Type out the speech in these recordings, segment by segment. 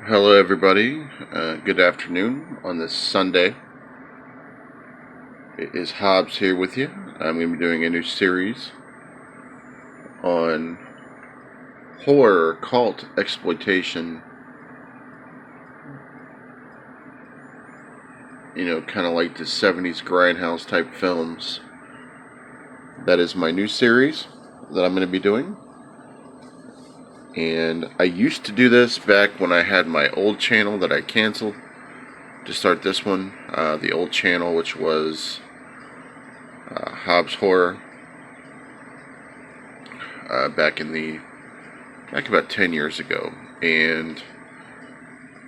Hello, everybody. Good afternoon on this Sunday. It is Hobbs here with you. I'm going to be doing a new series on horror, cult, exploitation. Kind of like the 70s grindhouse type films. That is my new series that I'm going to be doing. And I used to do this back when I had my old channel that I canceled to start this one. The old channel, which was Hobbs Horror. Back about 10 years ago, and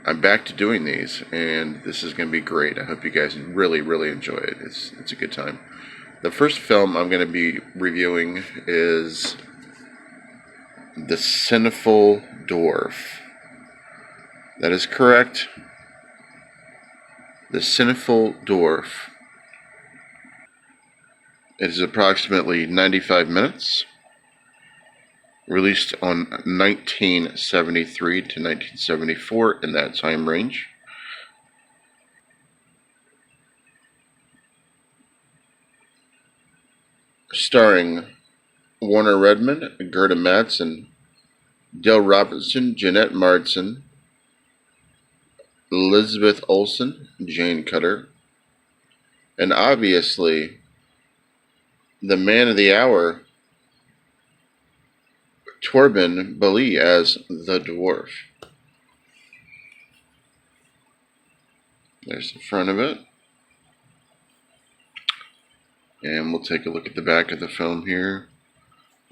I'm back to doing these, and this is going to be great. I hope you guys really enjoy it. It's a good time. The first film I'm going to be reviewing is The Sinful Dwarf. That is correct. The Sinful Dwarf. It is approximately 95 minutes. Released on 1973 to 1974, in that time range. Starring Warner Redmond, Gerda Madsen, Dale Robinson, Jeanette Marsden, Elizabeth Olsen, Jane Cutter, and obviously the man of the hour, Torben Belli as the dwarf. There's the front of it. And we'll take a look at the back of the film here.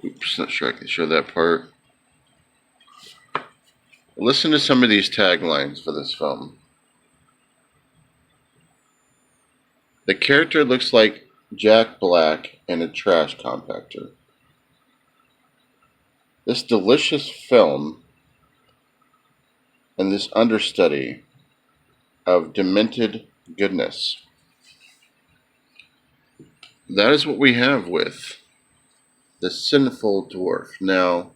Oops, not sure I can show that part. Listen to some of these taglines for this film. The character looks like Jack Black in a trash compactor. This delicious film and this understudy of demented goodness. That is what we have with The Sinful Dwarf. Now,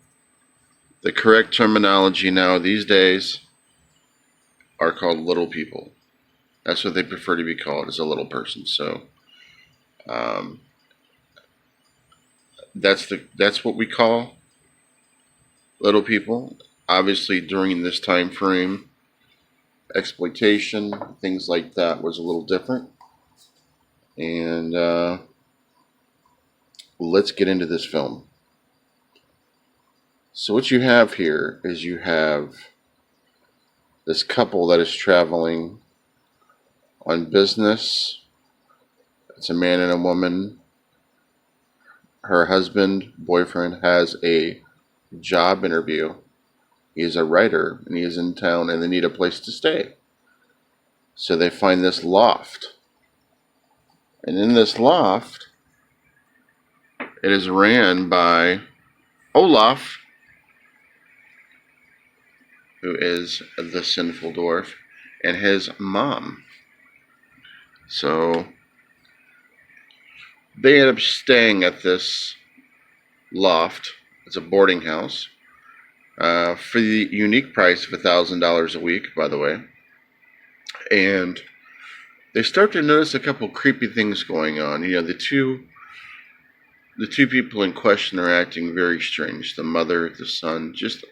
the correct terminology now these days are called little people. That's what they prefer to be called, as a little person. So, that's what we call little people. Obviously, during this time frame, exploitation, things like that was a little different. And let's get into this film. So what you have here is you have this couple that is traveling on business. It's a man and a woman. Her husband, boyfriend, has a job interview. He is a writer, and he is in town, and they need a place to stay. So they find this loft. And in this loft, it is ran by Olaf, who is the Sinful Dwarf, and his mom. So they end up staying at this loft. It's a boarding house for the unique price of $1,000 a week, by the way. And they start to notice a couple creepy things going on. The two people in question are acting very strange. The mother, the son, just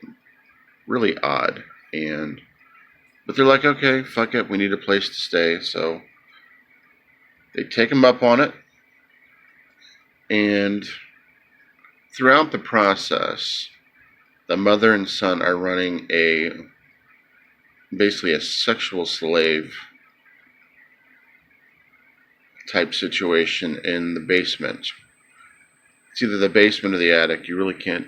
really odd. But they're like, okay, fuck it, we need a place to stay. So they take him up on it. And throughout the process, the mother and son are running basically a sexual slave type situation in the basement. It's either the basement or the attic. You really can't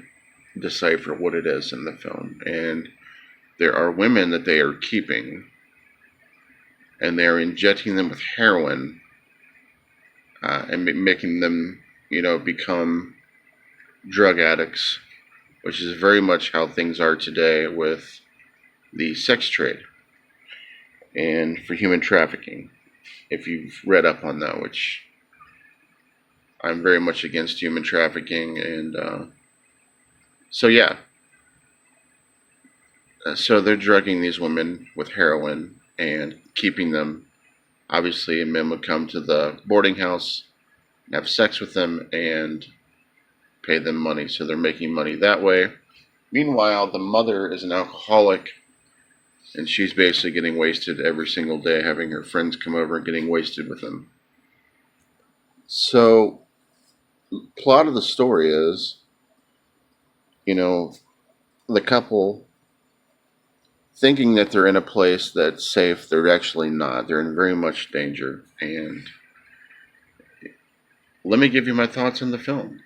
decipher what it is in the film. And there are women that they are keeping, and they are injecting them with heroin and making them, become drug addicts, which is very much how things are today with the sex trade and for human trafficking. If you've read up on that, which I'm very much against human trafficking, and so yeah. So they're drugging these women with heroin and keeping them. Obviously, and men would come to the boarding house and have sex with them and pay them money. So they're making money that way. Meanwhile, the mother is an alcoholic and she's basically getting wasted every single day, having her friends come over and getting wasted with them. So, plot of the story is, the couple thinking that they're in a place that's safe, they're actually not. They're in very much danger. And let me give you my thoughts on the film.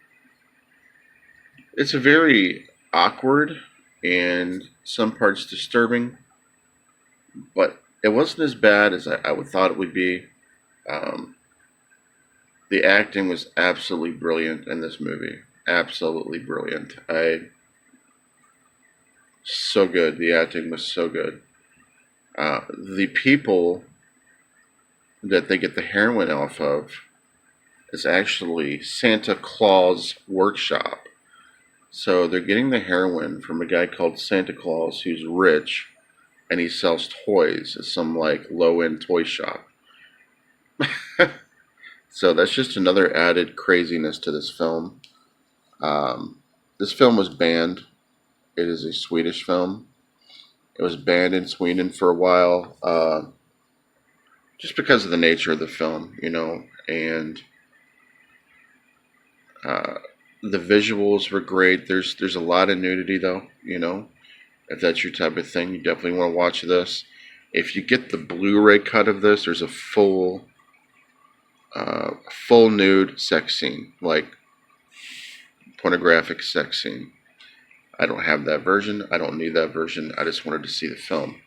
It's a very awkward and some parts disturbing, but it wasn't as bad as I would thought it would be. Um, the acting was absolutely brilliant in this movie. Absolutely brilliant. So good. The acting was so good. The people that they get the heroin off of is actually Santa Claus Workshop. So they're getting the heroin from a guy called Santa Claus who's rich and he sells toys at some like low end toy shop. So that's just another added craziness to this film. This film was banned. It is a Swedish film. It was banned in Sweden for a while, just because of the nature of the film, and the visuals were great. There's a lot of nudity though, If that's your type of thing, you definitely want to watch this. If you get the Blu-ray cut of this, there's a full nude sex scene, like pornographic sex scene. I don't have that version. I don't need that version. I just wanted to see the film.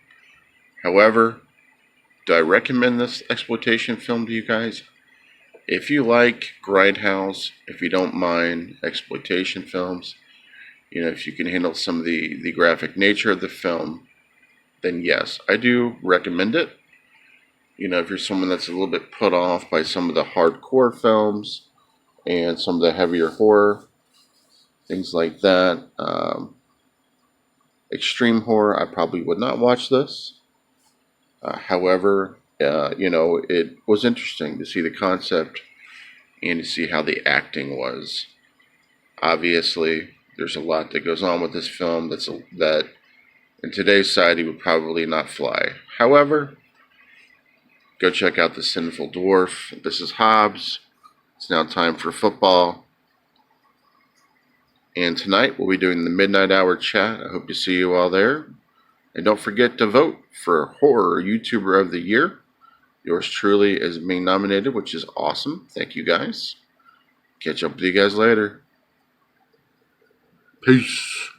However, do I recommend this exploitation film to you guys? If you like Grindhouse, if you don't mind exploitation films, if you can handle some of the graphic nature of the film, then yes, I do recommend it. If you're someone that's a little bit put off by some of the hardcore films and some of the heavier horror, things like that, extreme horror, I probably would not watch this. However, it was interesting to see the concept and to see how the acting was. Obviously, there's a lot that goes on with this film that in today's society would probably not fly. However, go check out the Sinful Dwarf. This is Hobbs. It's now time for football. And tonight we'll be doing the Midnight Hour chat. I hope to see you all there. And don't forget to vote for Horror YouTuber of the Year. Yours truly is being nominated, which is awesome. Thank you guys. Catch up with you guys later. Peace.